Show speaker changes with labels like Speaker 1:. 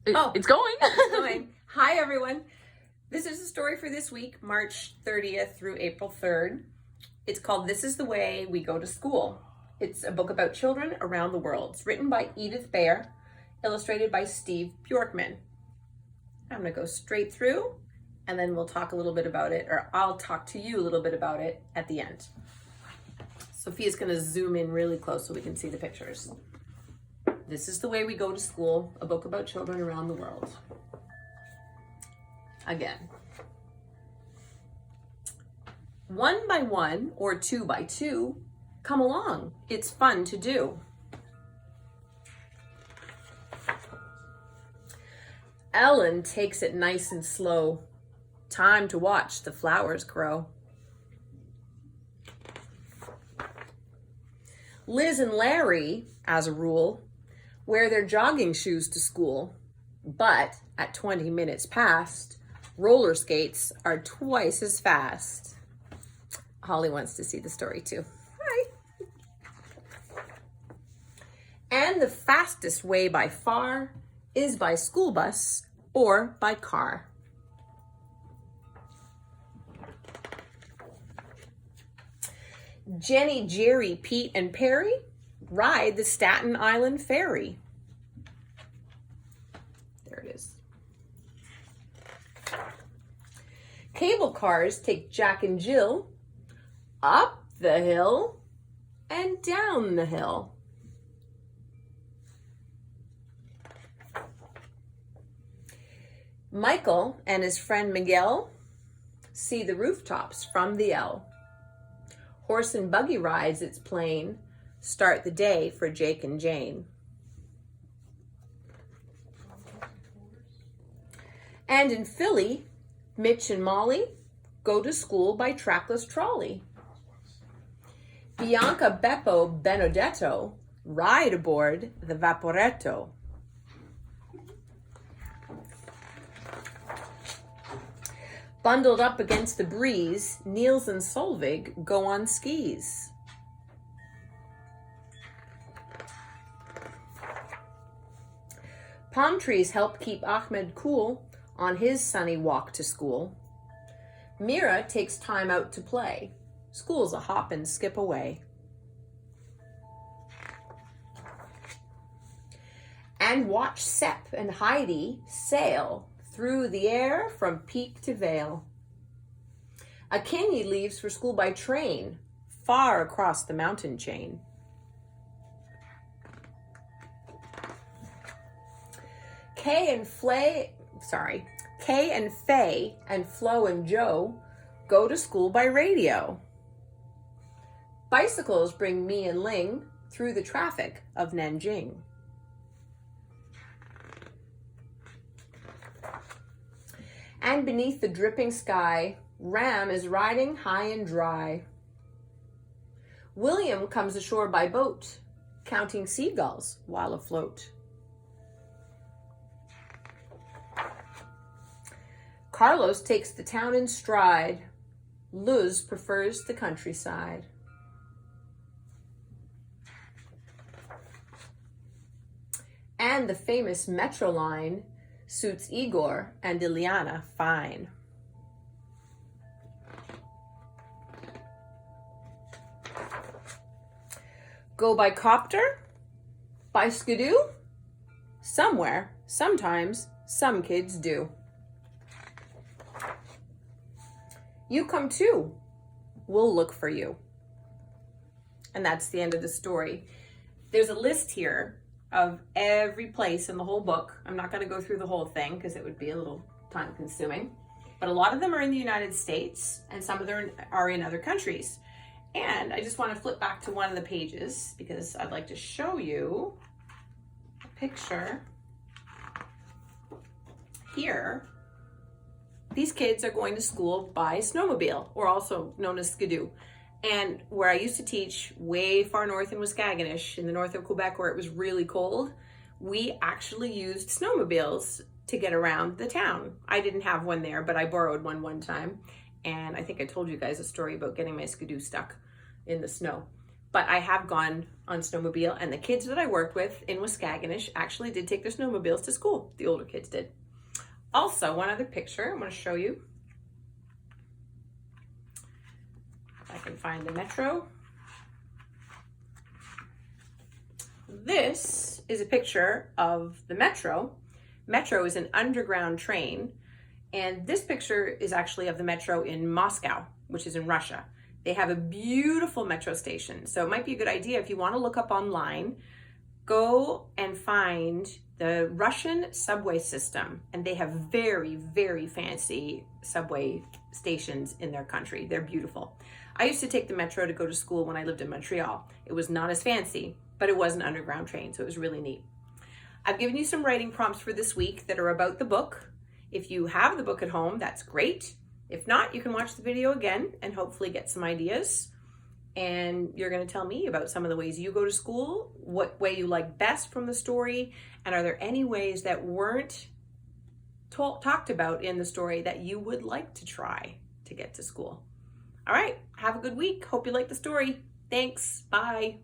Speaker 1: It's going.
Speaker 2: It's going. Hi, everyone. This is a story for this week, March 30th through April 3rd. It's called This is the Way We Go to School. It's a book about children around the world. It's written by Edith Baer, illustrated by Steve Bjorkman. I'm going to go straight through, and then we'll talk a little bit about it, or I'll talk to you a little bit about it at the end. Sophia's going to zoom in really close so we can see the pictures. This is the Way We Go to School, a book about children around the world. Again. 1 by 1 or 2 by 2, come along. It's fun to do. Ellen takes it nice and slow. Time to watch the flowers grow. Liz and Larry, as a rule, wear their jogging shoes to school, but at 20 minutes past, roller skates are twice as fast. Holly wants to see the story too. Hi. And the fastest way by far is by school bus or by car. Jenny, Jerry, Pete, and Perry ride the Staten Island Ferry. There it is. Cable cars take Jack and Jill up the hill and down the hill. Michael and his friend Miguel see the rooftops from the L. Horse and buggy rides, it's plain, start the day for Jake and Jane. And in Philly, Mitch and Molly go to school by trackless trolley. Bianca, Beppo, Benedetto ride aboard the Vaporetto. Bundled up against the breeze, Niels and Solvig go on skis. Palm trees help keep Ahmed cool on his sunny walk to school. Mira takes time out to play. School's a hop and skip away. And watch Sepp and Heidi sail through the air from peak to vale. A Kenny leaves for school by train, far across the mountain chain. Kay and Faye and Flo and Joe go to school by radio. Bicycles bring me and Ling through the traffic of Nanjing. And beneath the dripping sky, Ram is riding high and dry. William comes ashore by boat, counting seagulls while afloat. Carlos takes the town in stride. Luz prefers the countryside. And the famous Metro line suits Igor and Ileana fine. Go by copter? By skidoo? Somewhere, sometimes, some kids do. You come too. We'll look for you. And that's the end of the story. There's a list here of every place in the whole book. I'm not going to go through the whole thing because it would be a little time consuming, but a lot of them are in the United States and some of them are in other countries. And I just want to flip back to one of the pages because I'd like to show you a picture here. These kids are going to school by snowmobile, or also known as skidoo. And where I used to teach way far north in Waskaganish, in the north of Quebec, where it was really cold, we actually used snowmobiles to get around the town. I didn't have one there, but I borrowed one time. And I think I told you guys a story about getting my skidoo stuck in the snow. but I have gone on snowmobile, and the kids that I worked with in Waskagonish actually did take their snowmobiles to school. The older kids did. Also, one other picture I'm going to show you. If I can find the Metro. This is a picture of the Metro. Metro is an underground train, and this picture is actually of the Metro in Moscow, which is in Russia. They have a beautiful metro station, so it might be a good idea if you want to look up online, go and find the Russian subway system, and they have very, very fancy subway stations in their country. They're beautiful. I used to take the Metro to go to school when I lived in Montreal. It was not as fancy, but it was an underground train, so it was really neat. I've given you some writing prompts for this week that are about the book. If you have the book at home, that's great. If not, you can watch the video again and hopefully get some ideas. And you're going to tell me about some of the ways you go to school, what way you like best from the story, and are there any ways that weren't talked about in the story that you would like to try to get to school? All right, have a good week. Hope you like the story. Thanks. Bye.